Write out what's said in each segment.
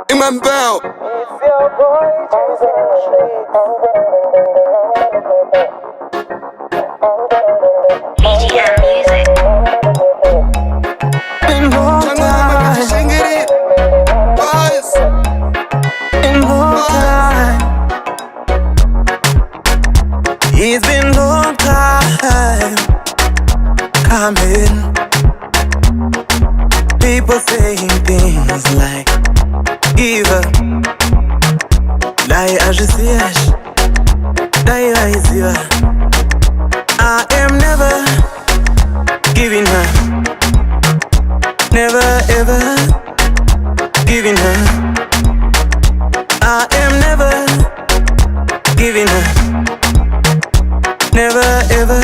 Imam Bell. BGM music. In no time, Sing it, boys. in no time. It's been long time coming. People saying things like give up. Dai ajisiash, dai aizia. I am never giving up. Never ever giving up. I am never giving up. Never ever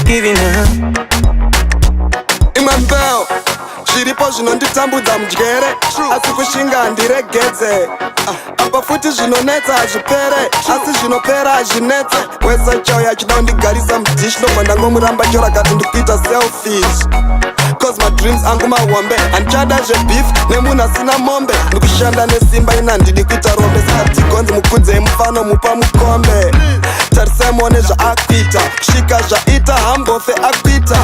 giving up. Imam Bell. Zviripo zvinonditambudza mudyere asi kushinga handiregedze. Apa futi zvinonetsa hazvipere asi zvinopera hazvinetse. Wese chauya achida kundigarisa mudishi ndobva ndangomuramba chora kati ndikuita selfish. Cause my dreams angu mahombe handichada zvebeef nemunhu asina mombe. Ndikushanda nesimba ina handidi kuita rombe saka tigonzi mukunzei mufano mupa mukombe. Tarisai muone zvaakuita kusvika zvaita hambofe akuita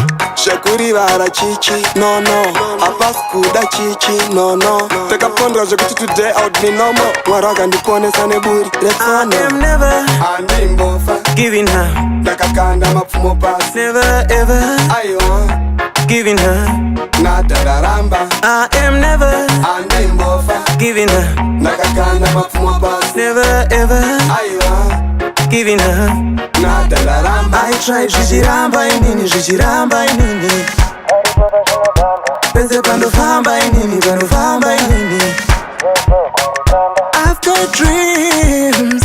zvekurivara chichi nono hapasi kuda chichi nono. Takapondwa zvekuti today I would be normal. Mwari wakandiponesa neburi I retsono. am never Handimbofa giving up. ndakakanda mapfumo pasi. Never ever Aiwa giving up. nadararamba. I am never Handimbofa giving up. ndakakanda mapfumo pasi. Never ever Aiwa giving up. nadararamba. I try zvichiramba inini zvichiramba inini. Pese pandofamba inini pandofamba inini. I've got dreams,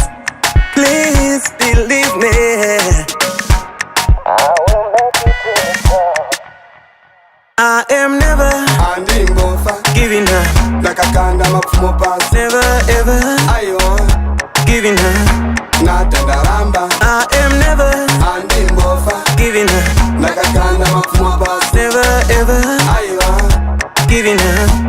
please believe me. I am never Handimbofa giving up. ndakakanda mapfumo pasi. Never ever Aiwa giving up. nadararamba. I am never Handimbofa giving up. ndakakanda mapfumo pasi. Never ever Aiwa giving up.